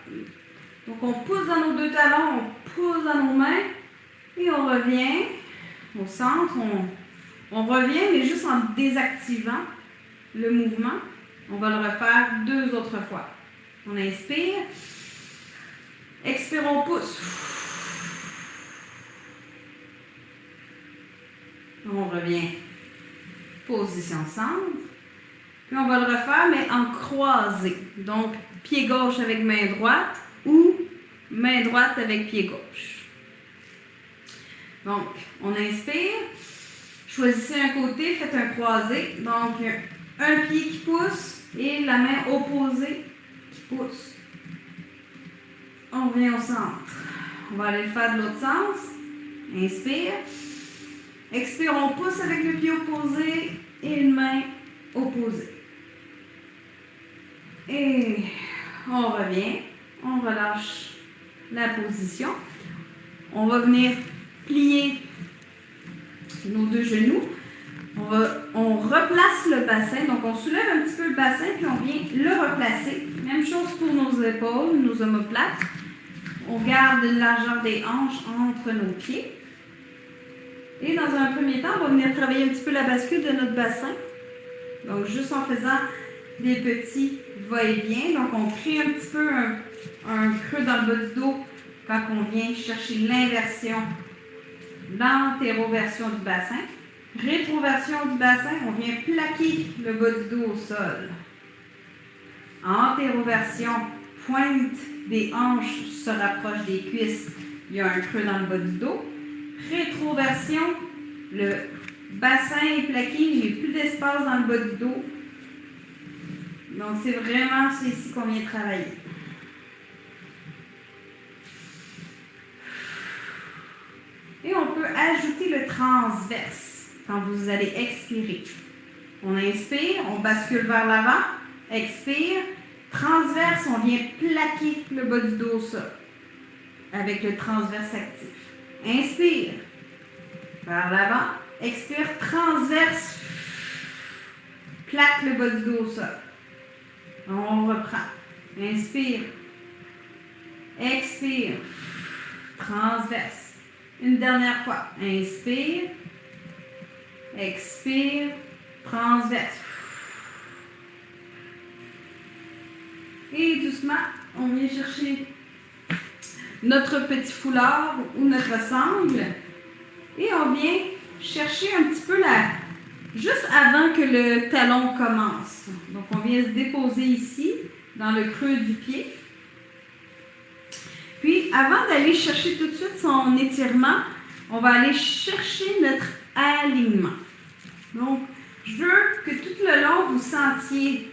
Donc, on pousse dans nos 2 talons, on pousse dans nos mains et on revient au centre. On revient, mais juste en désactivant le mouvement. On va le refaire 2 autres fois. On inspire. Expire, on pousse. On revient. Position centre. Puis on va le refaire, mais en croisé. Donc, pied gauche avec main droite ou main droite avec pied gauche. Donc, on inspire. Choisissez un côté, faites un croisé. Donc, un pied qui pousse et la main opposée qui pousse. On revient au centre. On va aller le faire de l'autre sens. Inspire. Expire, on pousse avec le pied opposé et une main opposée. Et on revient. On relâche la position. On va venir plier nos 2 genoux. On replace le bassin. Donc, on soulève un petit peu le bassin puis on vient le replacer. Même chose pour nos épaules, nos omoplates. On garde une largeur des hanches entre nos pieds. Et dans un premier temps, on va venir travailler un petit peu la bascule de notre bassin. Donc, juste en faisant des petits va-et-vient. Donc, on crée un petit peu un creux dans le bas du dos quand on vient chercher l'inversion, l'antéroversion du bassin. Rétroversion du bassin, on vient plaquer le bas du dos au sol. Antéroversion, pointe des hanches se rapproche des cuisses, il y a un creux dans le bas du dos. Rétroversion, le bassin est plaqué, il n'y a plus d'espace dans le bas du dos. Donc, c'est vraiment ici qu'on vient travailler. Et on peut ajouter le transverse quand vous allez expirer. On inspire, on bascule vers l'avant, expire. Transverse, on vient plaquer le bas du dos au sol avec le transverse actif. Inspire, vers l'avant, expire, transverse, plaque le bas du dos au sol. On reprend. Inspire, expire, transverse. Une dernière fois. Inspire, expire, transverse. Et doucement, on vient chercher notre petit foulard ou notre sangle et on vient chercher un petit peu juste avant que le talon commence. Donc, on vient se déposer ici, dans le creux du pied. Puis, avant d'aller chercher tout de suite son étirement, on va aller chercher notre alignement. Donc, je veux que tout le long, vous sentiez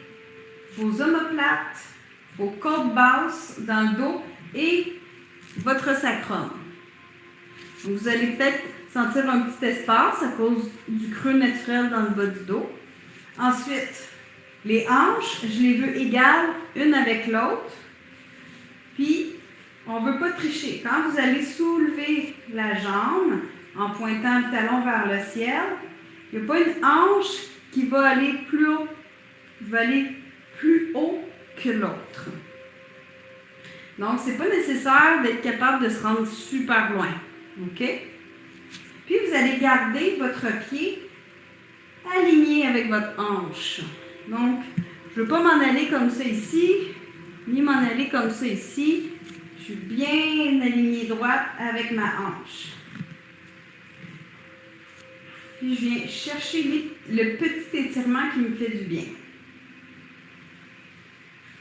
vos omoplates, vos côtes basses dans le dos et votre sacrum. Donc, vous allez peut-être sentir un petit espace à cause du creux naturel dans le bas du dos. Ensuite, les hanches, je les veux égales une avec l'autre. Puis, on ne veut pas tricher. Quand vous allez soulever la jambe en pointant le talon vers le ciel, il n'y a pas une hanche qui va aller plus haut, va aller plus haut que l'autre. Donc, ce n'est pas nécessaire d'être capable de se rendre super loin. OK? Puis, vous allez garder votre pied aligné avec votre hanche. Donc, je ne veux pas m'en aller comme ça ici, ni m'en aller comme ça ici. Je suis bien alignée droite avec ma hanche. Puis, je viens chercher le petit étirement qui me fait du bien.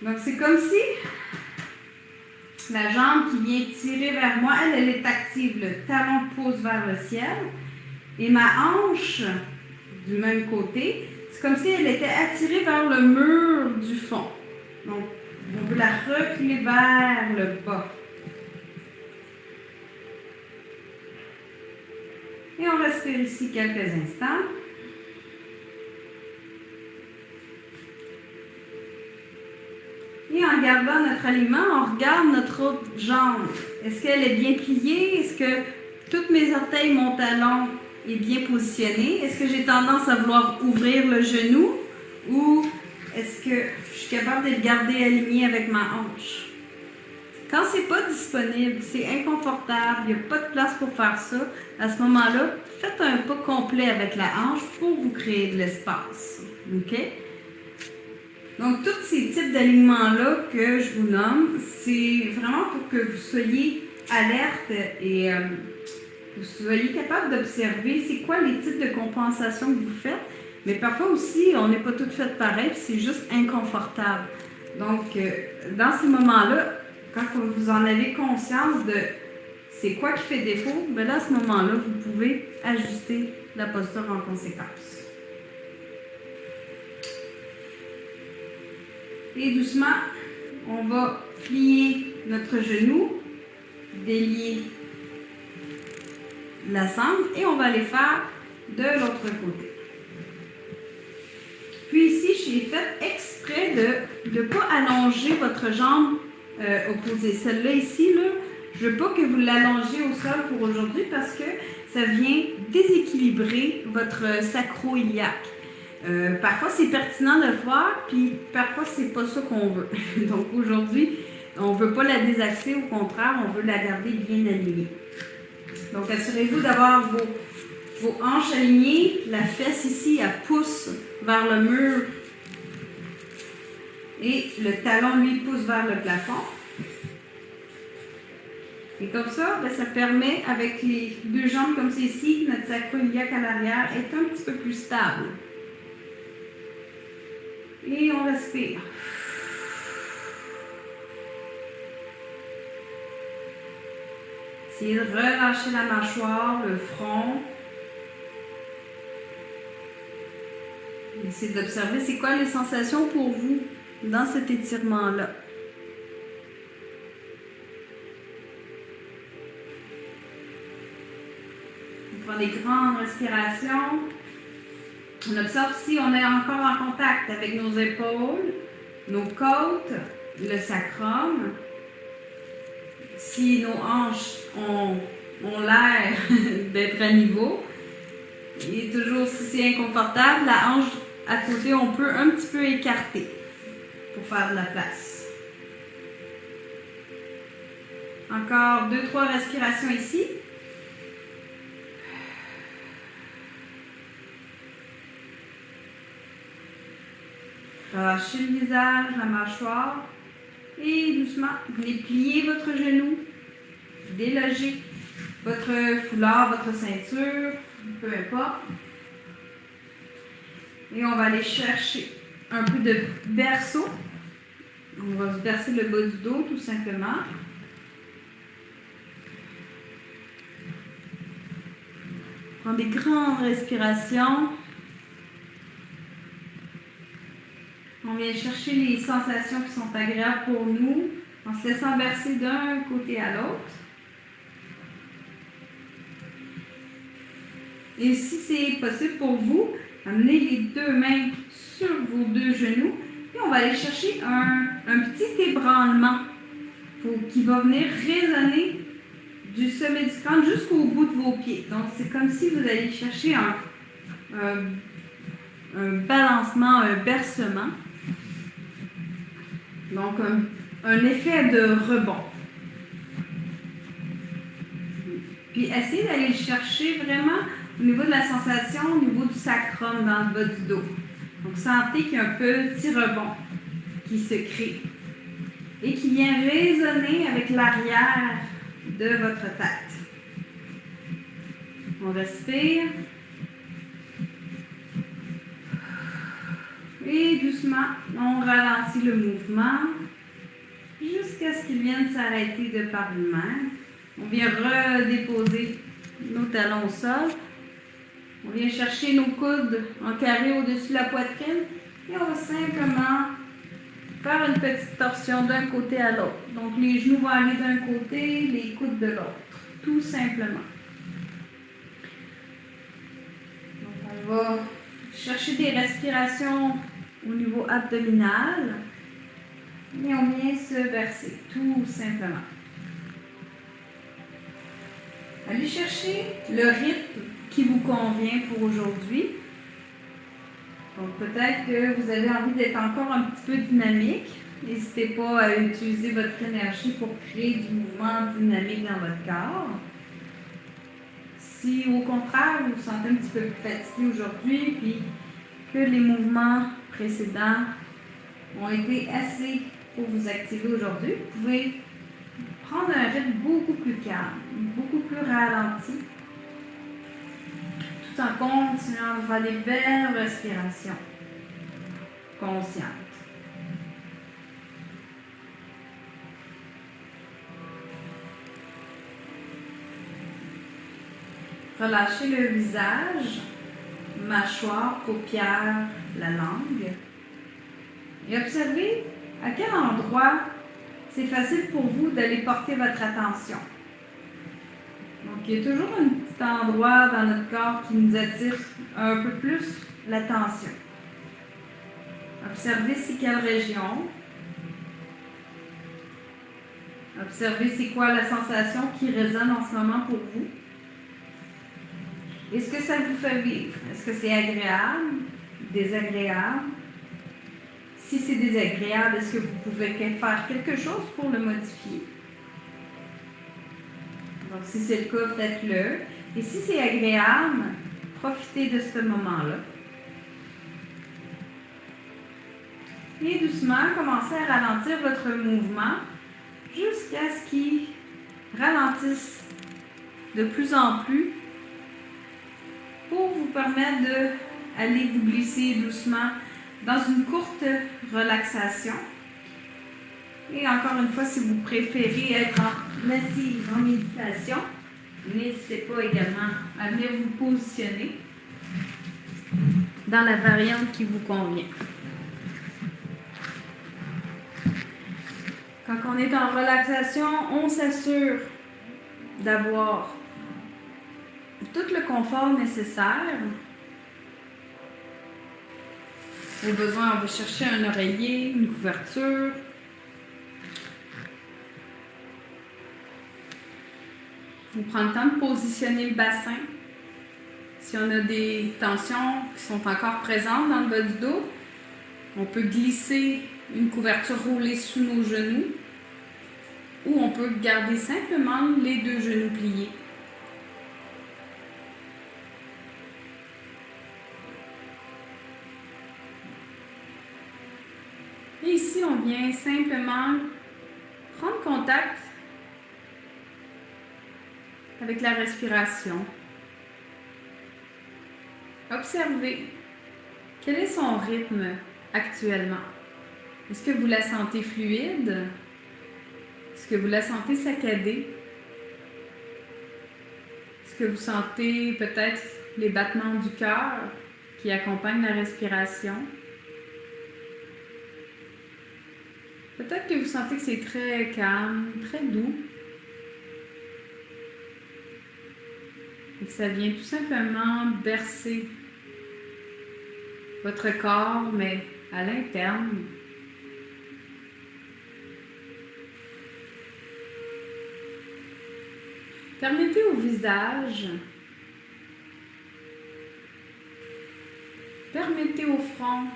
Donc, c'est comme si la jambe qui vient tirer vers moi, elle est active. Le talon pousse vers le ciel. Et ma hanche, du même côté, c'est comme si elle était attirée vers le mur du fond. Donc, on veut la reculer vers le bas. Et on respire ici quelques instants. Et en gardant notre alignement, on regarde notre autre jambe. Est-ce qu'elle est bien pliée? Est-ce que tous mes orteils, mon talon est bien positionné? Est-ce que j'ai tendance à vouloir ouvrir le genou? Ou est-ce que je suis capable de le garder aligné avec ma hanche? Quand ce n'est pas disponible, c'est inconfortable, il n'y a pas de place pour faire ça, à ce moment-là, faites un pas complet avec la hanche pour vous créer de l'espace. OK? Donc, tous ces types d'alignements-là que je vous nomme, c'est vraiment pour que vous soyez alerte et vous soyez capable d'observer c'est quoi les types de compensation que vous faites. Mais parfois aussi, on n'est pas toutes faites pareil, c'est juste inconfortable. Donc, dans ces moments-là, quand vous en avez conscience de c'est quoi qui fait défaut, bien là, à ce moment-là, vous pouvez ajuster la posture en conséquence. Et doucement, on va plier notre genou, délier la sangle et on va aller faire de l'autre côté. Puis ici, j'ai fait exprès de ne pas allonger votre jambe opposée. Celle-là ici, là, je ne veux pas que vous l'allongiez au sol pour aujourd'hui parce que ça vient déséquilibrer votre sacro-iliaque. Parfois, c'est pertinent de le faire, puis parfois, c'est pas ça qu'on veut. Donc, aujourd'hui, on ne veut pas la désaxer, au contraire, on veut la garder bien alignée. Donc, assurez-vous d'avoir vos hanches alignées. La fesse ici, elle pousse vers le mur Et le talon, lui, pousse vers le plafond. Et comme ça, ben, ça permet, avec les deux jambes comme ceci, notre sacro-iliaque à l'arrière est un petit peu plus stable. Et on respire. Essayez de relâcher la mâchoire, le front. Essayez d'observer c'est quoi les sensations pour vous dans cet étirement-là. On prend des grandes respirations. On observe si on est encore en contact avec nos épaules, nos côtes, le sacrum. Si nos hanches ont l'air d'être à niveau. Et toujours, si c'est inconfortable, la hanche à côté, on peut un petit peu écarter pour faire de la place. Encore 2-3 respirations ici. Relâchez le visage, la mâchoire. Et doucement, venez plier votre genou. Délogez votre foulard, votre ceinture, peu importe. Et on va aller chercher un peu de berceau. On va se bercer le bas du dos, tout simplement. Prends des grandes respirations. On vient chercher les sensations qui sont agréables pour nous en se laissant bercer d'un côté à l'autre. Et si c'est possible pour vous, amenez les deux mains sur vos deux genoux et on va aller chercher un petit ébranlement qui va venir résonner du sommet du crâne jusqu'au bout de vos pieds. Donc, c'est comme si vous alliez chercher un balancement, un bercement. Donc, un effet de rebond. Puis, essayez d'aller le chercher vraiment au niveau de la sensation, au niveau du sacrum dans le bas du dos. Donc, sentez qu'il y a un petit rebond qui se crée et qui vient résonner avec l'arrière de votre tête. On respire. Et doucement, on ralentit le mouvement jusqu'à ce qu'il vienne s'arrêter de par lui-même. On vient redéposer nos talons au sol. On vient chercher nos coudes en carré au-dessus de la poitrine et on va simplement faire une petite torsion d'un côté à l'autre. Donc les genoux vont aller d'un côté, les coudes de l'autre, tout simplement. Donc on va chercher des respirations au niveau abdominal et on vient se verser, tout simplement. Allez chercher le rythme qui vous convient pour aujourd'hui. Donc peut-être que vous avez envie d'être encore un petit peu dynamique. N'hésitez pas à utiliser votre énergie pour créer du mouvement dynamique dans votre corps. Si au contraire vous vous sentez un petit peu plus fatigué aujourd'hui, puis que les mouvements précédents ont été assez pour vous activer aujourd'hui, vous pouvez prendre un rythme beaucoup plus calme, beaucoup plus ralenti, tout en continuant à faire des belles respirations conscientes. Relâchez le visage, mâchoire, paupières, la langue. Et observez à quel endroit c'est facile pour vous d'aller porter votre attention. Donc, il y a toujours un petit endroit dans notre corps qui nous attire un peu plus l'attention. Observez c'est quelle région. Observez c'est quoi la sensation qui résonne en ce moment pour vous. Est-ce que ça vous fait vivre? Est-ce que c'est agréable? Désagréable? Si c'est désagréable, est-ce que vous pouvez faire quelque chose pour le modifier? Donc, si c'est le cas, faites-le. Et si c'est agréable, profitez de ce moment-là. Et doucement, commencez à ralentir votre mouvement jusqu'à ce qu'il ralentisse de plus en plus pour vous permettre d'aller vous glisser doucement dans une courte relaxation. Et encore une fois, si vous préférez être assise en méditation, n'hésitez pas également à venir vous positionner dans la variante qui vous convient. Quand on est en relaxation, on s'assure d'avoir tout le confort nécessaire. Au besoin, on va chercher un oreiller, une couverture. Vous prenez le temps de positionner le bassin. Si on a des tensions qui sont encore présentes dans le bas du dos, on peut glisser une couverture roulée sous nos genoux ou on peut garder simplement les deux genoux pliés. Et ici, on vient simplement prendre contact avec la respiration. Observez quel est son rythme actuellement. Est-ce que vous la sentez fluide? Est-ce que vous la sentez saccadée? Est-ce que vous sentez peut-être les battements du cœur qui accompagnent la respiration? Peut-être que vous sentez que c'est très calme, très doux. Et que ça vient tout simplement bercer votre corps, mais à l'interne. Permettez au visage, permettez au front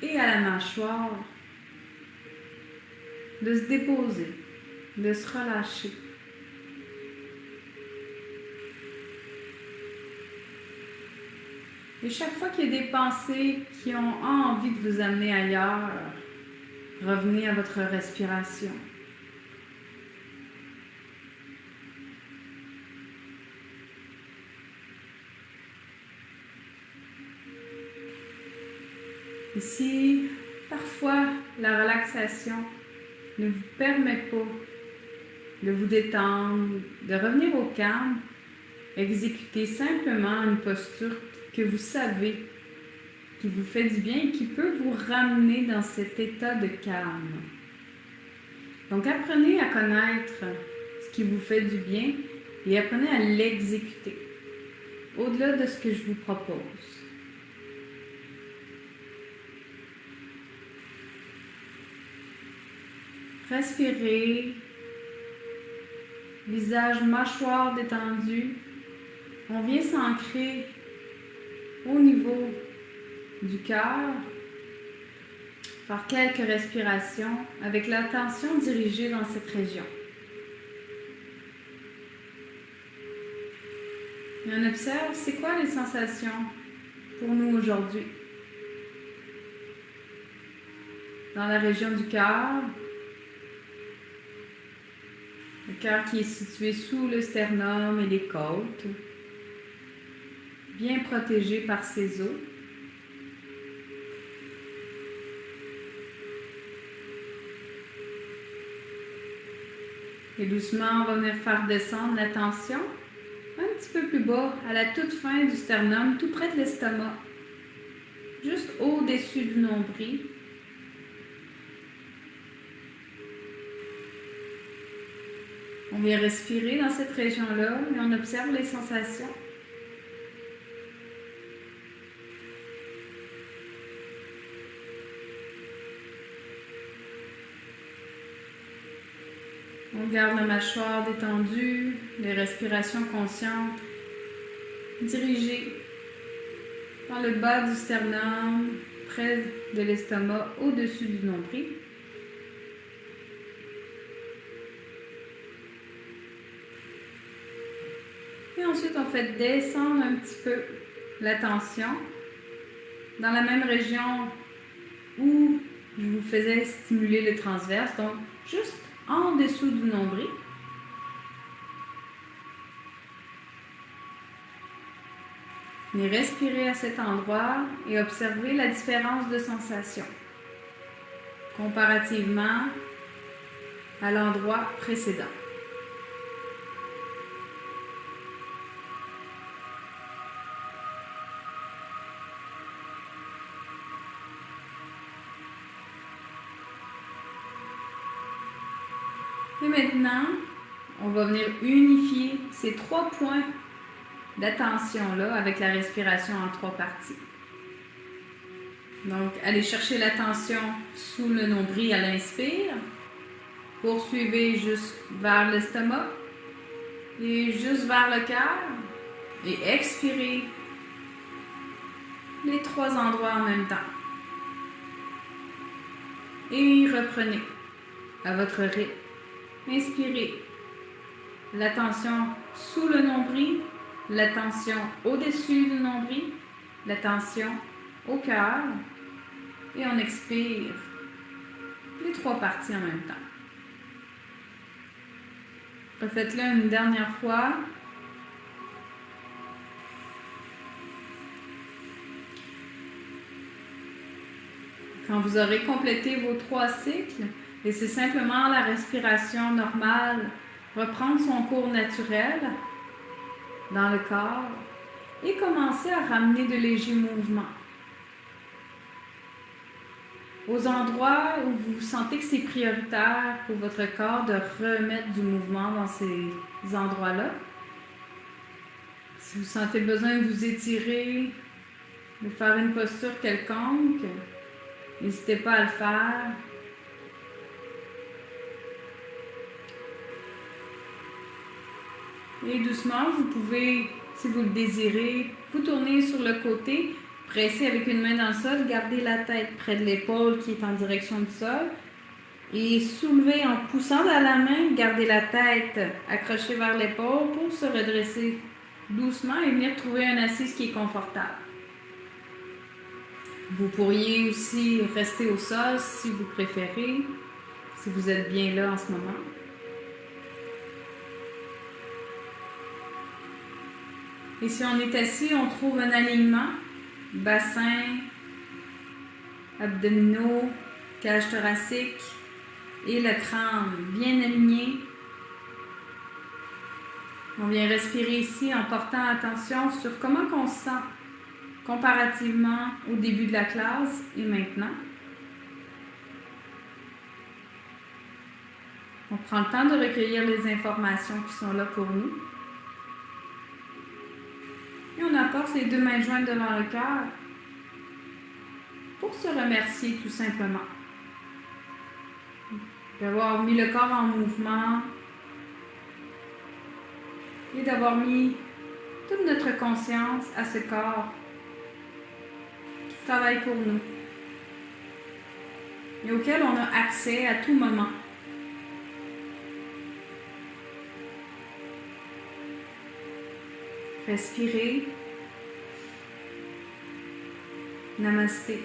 et à la mâchoire de se déposer, de se relâcher. Et chaque fois qu'il y a des pensées qui ont envie de vous amener ailleurs, revenez à votre respiration. Et si parfois la relaxation ne vous permet pas de vous détendre, de revenir au calme, exécutez simplement une posture que vous savez qui vous fait du bien et qui peut vous ramener dans cet état de calme. Donc apprenez à connaître ce qui vous fait du bien et apprenez à l'exécuter au-delà de ce que je vous propose. Respirez, visage, mâchoire détendue. On vient s'ancrer au niveau du cœur, faire quelques respirations avec l'attention dirigée dans cette région. Et on observe, c'est quoi les sensations pour nous aujourd'hui? Dans la région du cœur, le cœur qui est situé sous le sternum et les côtes, bien protégé par ses os. Et doucement, on va venir faire descendre la tension un petit peu plus bas, à la toute fin du sternum, tout près de l'estomac, juste au-dessus du nombril. On vient respirer dans cette région-là et on observe les sensations. On garde la mâchoire détendue, les respirations conscientes, dirigées par le bas du sternum, près de l'estomac, au-dessus du nombril. Et ensuite, on fait descendre un petit peu la tension dans la même région faisait stimuler le transverse, donc juste en dessous du nombril. Mais respirez à cet endroit et observez la différence de sensation comparativement à l'endroit précédent. Et maintenant, on va venir unifier ces 3 points d'attention-là avec la respiration en 3 parties. Donc, allez chercher l'attention sous le nombril à l'inspire. Poursuivez juste vers l'estomac et juste vers le cœur. Et expirez les 3 endroits en même temps. Et reprenez à votre rythme. Inspirez l'attention sous le nombril, l'attention au-dessus du nombril, l'attention au cœur. Et on expire les 3 parties en même temps. Refaites-le une dernière fois. Quand vous aurez complété vos 3 cycles, laissez simplement la respiration normale reprendre son cours naturel dans le corps et commencer à ramener de légers mouvements. Aux endroits où vous sentez que c'est prioritaire pour votre corps de remettre du mouvement dans ces endroits-là. Si vous sentez le besoin de vous étirer, de faire une posture quelconque, n'hésitez pas à le faire. Et doucement, vous pouvez, si vous le désirez, vous tourner sur le côté, presser avec une main dans le sol, garder la tête près de l'épaule qui est en direction du sol et soulever en poussant dans la main, garder la tête accrochée vers l'épaule pour se redresser doucement et venir trouver une assise qui est confortable. Vous pourriez aussi rester au sol si vous préférez, si vous êtes bien là en ce moment. Et si on est assis, on trouve un alignement, bassin, abdominaux, cage thoracique et le crâne bien aligné. On vient respirer ici en portant attention sur comment on se sent comparativement au début de la classe et maintenant. On prend le temps de recueillir les informations qui sont là pour nous. Et on apporte les 2 mains jointes devant le cœur pour se remercier tout simplement d'avoir mis le corps en mouvement et d'avoir mis toute notre conscience à ce corps qui travaille pour nous et auquel on a accès à tout moment. Respirez. Namasté.